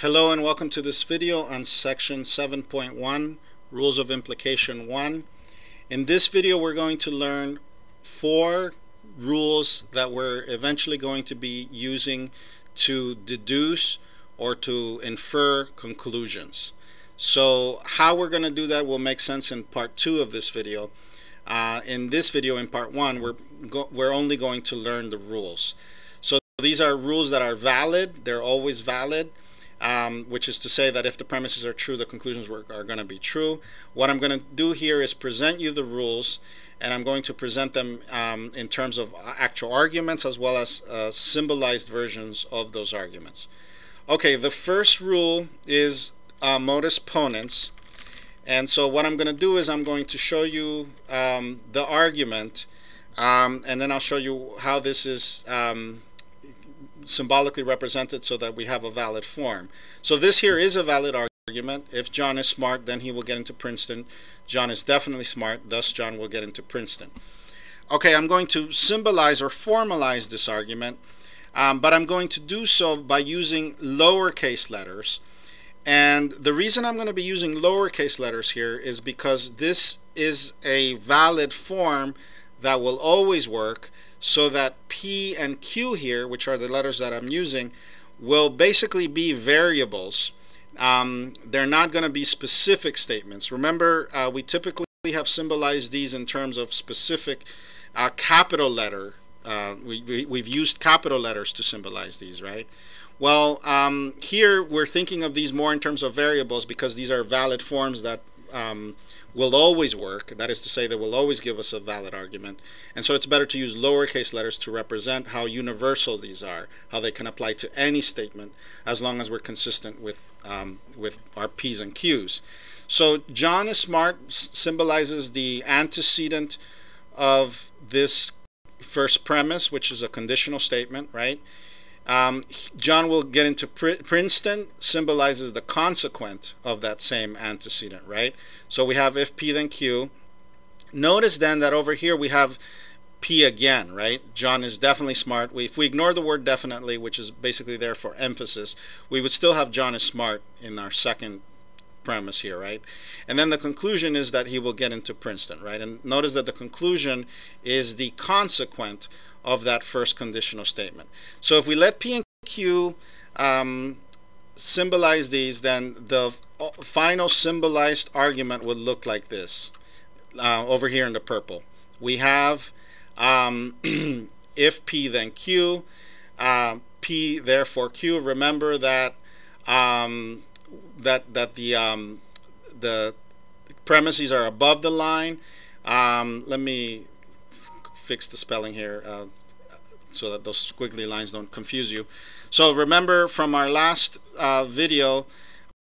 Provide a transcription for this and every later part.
Hello and welcome to this video on section 7.1, Rules of Implication 1. In this video we're going to learn 4 rules that we're eventually going to be using to deduce or to infer conclusions. So how we're going to do that will make sense in part 2 of this video. In this video, in part 1, we're only going to learn the rules. So these are rules that are valid, they're always valid. Which is to say that if the premises are true, the conclusions are going to be true. What I'm going to do here is present you the rules, and I'm going to present them in terms of actual arguments as well as symbolized versions of those arguments. Okay, the first rule is modus ponens, and so what I'm going to do is I'm going to show you the argument, and then I'll show you how this is symbolically represented so that we have a valid form. So this here is a valid argument. If John is smart, then he will get into Princeton. John is definitely smart, thus John will get into Princeton. Okay, I'm going to symbolize or formalize this argument, but I'm going to do so by using lowercase letters. And the reason I'm going to be using lowercase letters here is because this is a valid form that will always work, so that P and Q here, which are the letters that I'm using, will basically be variables. They're not going to be specific statements. Remember, we typically have symbolized these in terms of specific capital letter. We've used capital letters to symbolize these, right? Well, here we're thinking of these more in terms of variables because these are valid forms that will always work. That is to say, they will always give us a valid argument. And so it's better to use lowercase letters to represent how universal these are, how they can apply to any statement as long as we're consistent with our P's and Q's. So John is smart symbolizes the antecedent of this first premise, which is a conditional statement, right? John will get into Princeton symbolizes the consequent of that same antecedent, right? So we have if P then Q. Notice then that over here we have P again, right? John is definitely smart. If we ignore the word definitely, which is basically there for emphasis, we would still have John is smart in our second premise here, right? And then the conclusion is that he will get into Princeton, right? And notice that the conclusion is the consequent of that first conditional statement. So if we let P and Q symbolize these, then the final symbolized argument would look like this. Over here in the purple, we have if P then Q, P therefore Q. Remember that the premises are above the line. Let me fix the spelling here so that those squiggly lines don't confuse you. So remember from our last video,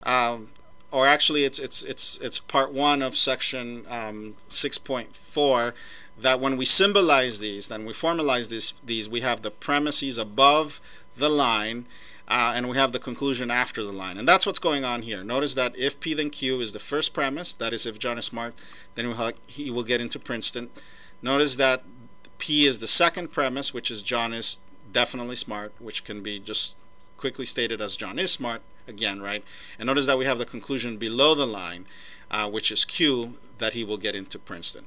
or actually it's part 1 of section 6.4, that when we symbolize these, then we formalize these, we have the premises above the line, and we have the conclusion after the line. And that's what's going on here. Notice that if P then Q is the first premise, that is if John is smart, then he will get into Princeton. Notice that P is the second premise, which is John is definitely smart, which can be just quickly stated as John is smart again, right? And notice that we have the conclusion below the line, which is Q, that he will get into Princeton.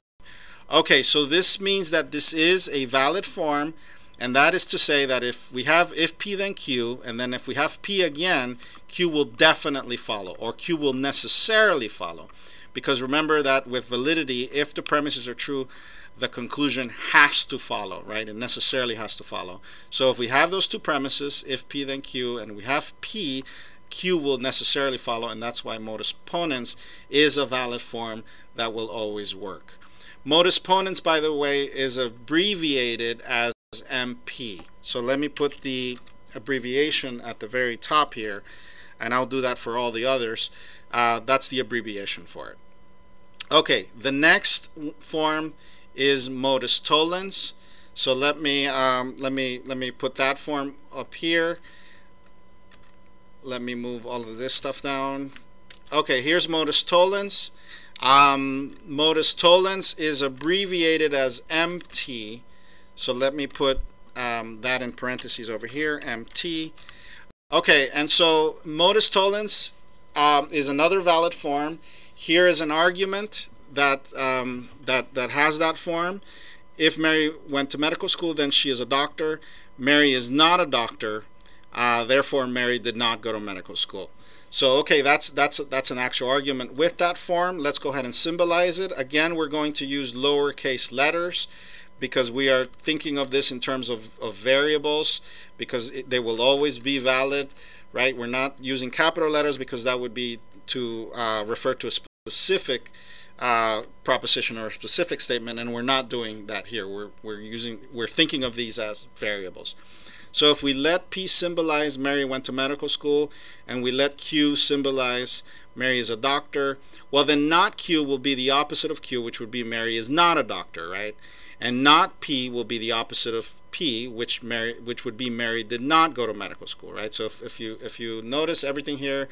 Okay, so this means that this is a valid form, and that is to say that if we have if P then Q, and then if we have P again, Q will definitely follow, or Q will necessarily follow. Because remember that with validity, if the premises are true, the conclusion has to follow, right? It necessarily has to follow. So if we have those two premises, if P then Q, and we have P, Q will necessarily follow, and that's why modus ponens is a valid form that will always work. Modus ponens, by the way, is abbreviated as MP. So let me put the abbreviation at the very top here, and I'll do that for all the others. That's the abbreviation for it. Okay, the next form is modus tollens. So let me put that form up here. Let me move all of this stuff down. Okay, here's modus tollens. Modus tollens is abbreviated as MT. So let me put that in parentheses over here, MT. Okay, and so modus tollens is another valid form. Here is an argument that that has that form. If Mary went to medical school, then she is a doctor. Mary is not a doctor, therefore Mary did not go to medical school. So okay, that's an actual argument with that form. Let's go ahead and symbolize it. Again, we're going to use lowercase letters because we are thinking of this in terms of variables, because they will always be valid, right? We're not using capital letters because that would be to refer to a specific proposition or a specific statement, and we're not doing that here. We're thinking of these as variables. So if we let P symbolize Mary went to medical school, and we let Q symbolize Mary is a doctor, well then not Q will be the opposite of Q, which would be Mary is not a doctor, right? And not P will be the opposite of P, which would be Mary did not go to medical school, right? So if you notice, everything here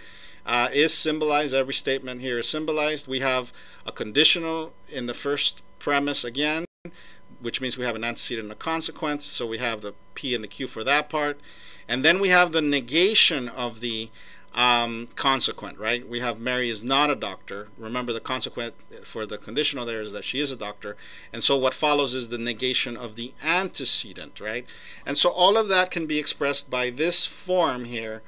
is symbolized. Every statement here is symbolized. We have a conditional in the first premise again, which means we have an antecedent and a consequence. So we have the P and the Q for that part. And then we have the negation of the consequent, right? We have Mary is not a doctor. Remember, the consequent for the conditional there is that she is a doctor. And so what follows is the negation of the antecedent, right? And so all of that can be expressed by this form here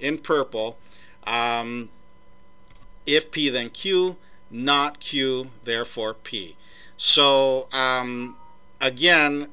in purple. If P, then Q, not Q, therefore P. So again,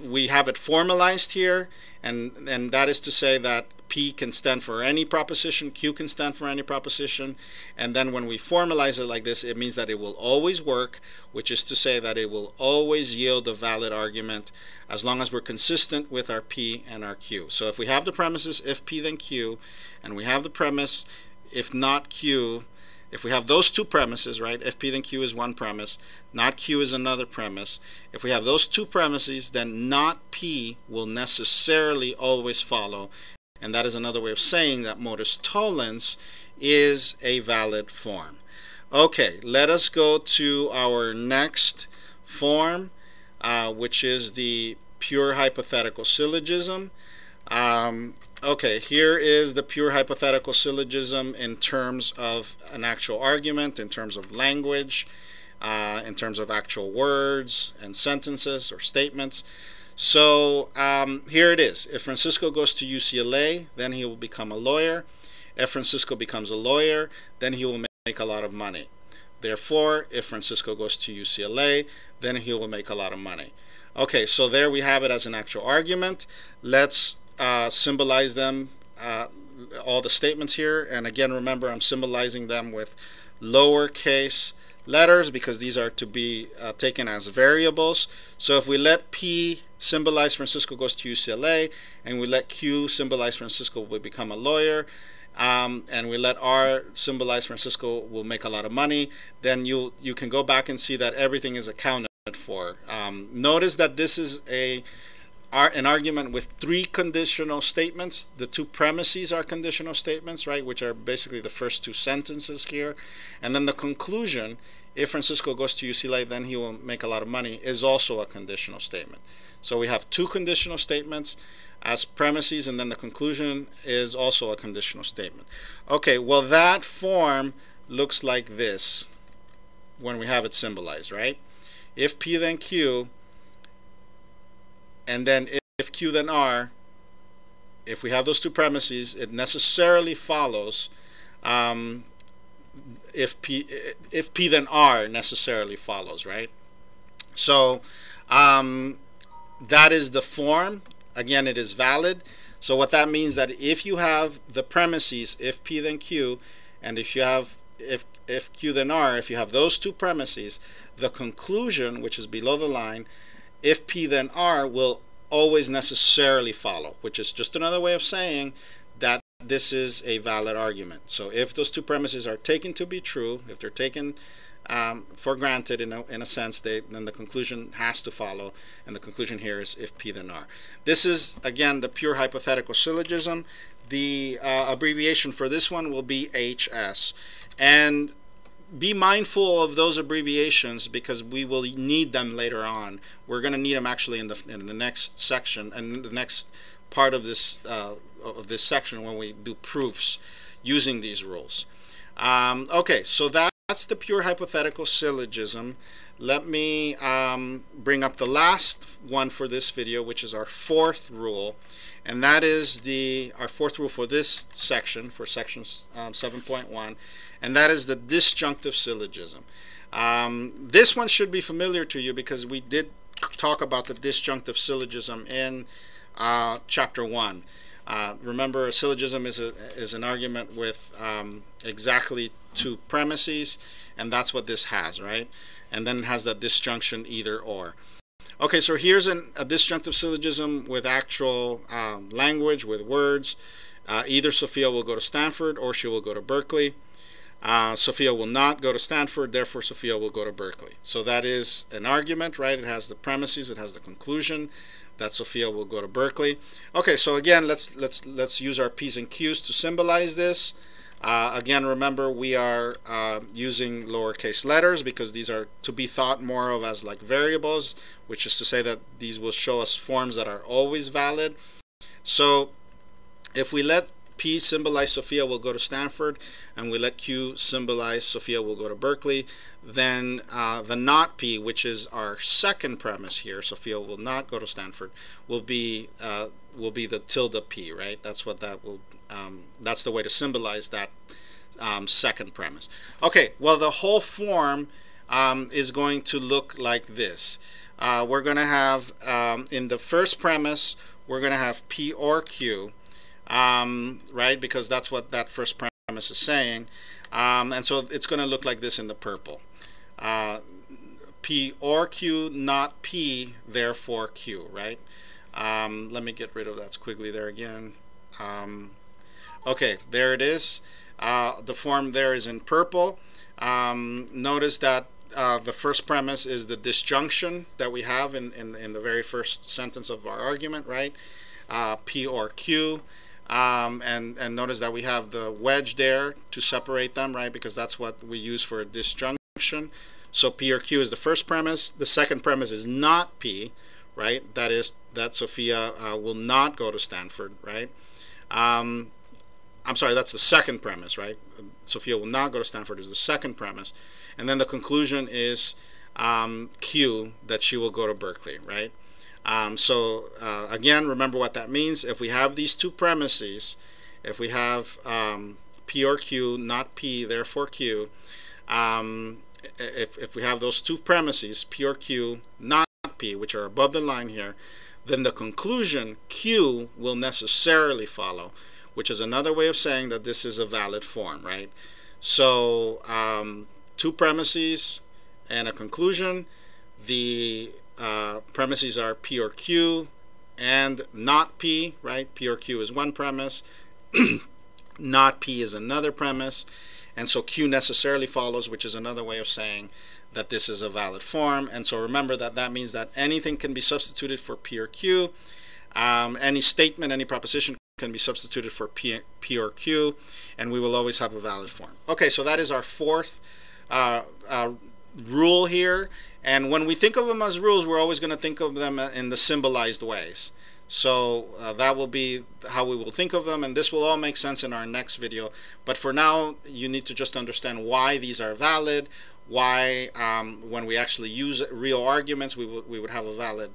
we have it formalized here, and that is to say that P can stand for any proposition, Q can stand for any proposition, and then when we formalize it like this, it means that it will always work, which is to say that it will always yield a valid argument as long as we're consistent with our P and our Q. So if we have the premises if P then Q, and we have the premise if not Q, if we have those two premises, right, if P then Q is one premise, not Q is another premise. If we have those two premises, then not P will necessarily always follow. And that is another way of saying that modus tollens is a valid form. Okay, let us go to our next form, which is the pure hypothetical syllogism. Okay, here is the pure hypothetical syllogism in terms of an actual argument, in terms of language, in terms of actual words and sentences or statements. So here it is. If Francisco goes to UCLA, then he will become a lawyer. If Francisco becomes a lawyer, then he will make a lot of money. Therefore, if Francisco goes to UCLA, then he will make a lot of money. Okay, so there we have it as an actual argument. Let's symbolize them, all the statements here. And again, remember, I'm symbolizing them with lowercase letters because these are to be taken as variables. So if we let P symbolize Francisco goes to UCLA, and we let Q symbolize Francisco will become a lawyer, and we let R symbolize Francisco will make a lot of money, then you can go back and see that everything is accounted for. Notice that this is an argument with three conditional statements. The two premises are conditional statements, right, which are basically the first two sentences here. And then the conclusion, if Francisco goes to UCLA, then he will make a lot of money, is also a conditional statement. So we have two conditional statements as premises, and then the conclusion is also a conditional statement. Okay, well, that form looks like this when we have it symbolized, right? If P then Q, and then if Q then R, if we have those two premises, it necessarily follows if P then R necessarily follows, right? So that is the form. Again, it is valid. So what that means that if you have the premises if P then Q, and if you have if Q then R, if you have those two premises, the conclusion, which is below the line, if P then R, will always necessarily follow, which is just another way of saying that this is a valid argument. So if those two premises are taken to be true, if they're taken for granted in a sense, then the conclusion has to follow, and the conclusion here is if P then R. This is, again, the pure hypothetical syllogism. The abbreviation for this one will be HS. And be mindful of those abbreviations because we will need them later on. We're going to need them actually in the next section and the next part of this section when we do proofs using these rules. Okay, so that's the pure hypothetical syllogism. Let me bring up the last one for this video, which is our fourth rule, and that is our fourth rule for this section, for section 7.1, and that is the disjunctive syllogism. This one should be familiar to you because we did talk about the disjunctive syllogism in chapter 1. Remember, a syllogism is an argument with exactly two premises, and that's what this has, right? And then it has that disjunction either or. Okay, so here's a disjunctive syllogism with actual language, with words. Either Sophia will go to Stanford or she will go to Berkeley. Sophia will not go to Stanford, therefore Sophia will go to Berkeley. So that is an argument, right? It has the premises, it has the conclusion that Sophia will go to Berkeley. Okay, so again, let's use our P's and Q's to symbolize this. Again, remember, we are using lowercase letters because these are to be thought more of as like variables, which is to say that these will show us forms that are always valid. So if we let P symbolize Sophia will go to Stanford, and we let Q symbolize Sophia will go to Berkeley, then the not P, which is our second premise here, Sophia will not go to Stanford, will be the tilde P, right? That's what that will. That's the way to symbolize that second premise. Okay, well, the whole form is going to look like this. We're going to have in the first premise, we're going to have P or Q. Right, because that's what that first premise is saying, and so it's going to look like this in the purple. P or Q, not P, therefore Q, right? Let me get rid of that squiggly there again. Okay, there it is. The form there is in purple. Notice that the first premise is the disjunction that we have in the very first sentence of our argument, right? P or Q. And notice that we have the wedge there to separate them, right? Because that's what we use for a disjunction. So P or Q is the first premise. The second premise is not P, right? That is that Sophia will not go to Stanford, right? I'm sorry, that's the second premise, right? Sophia will not go to Stanford is the second premise. And then the conclusion is Q, that she will go to Berkeley, right? So again, remember what that means. If we have these two premises, if we have P or Q, not P, therefore Q, if we have those two premises, P or Q, not P, which are above the line here, then the conclusion Q will necessarily follow, which is another way of saying that this is a valid form, right? So two premises and a conclusion. The premises are P or Q and not P, right? P or Q is one premise, not P is another premise, and so Q necessarily follows, which is another way of saying that this is a valid form. And so remember that that means that anything can be substituted for P or Q. Any statement, any proposition can be substituted for P or Q, and we will always have a valid form. Okay, so that is our fourth rule here. And when we think of them as rules, we're always going to think of them in the symbolized ways. So that will be how we will think of them, and this will all make sense in our next video. But for now, you need to just understand why these are valid, why when we actually use real arguments, we would have a valid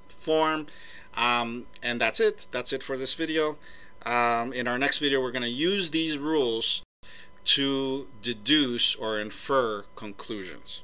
form. And that's it. That's it for this video. In our next video, we're going to use these rules to deduce or infer conclusions.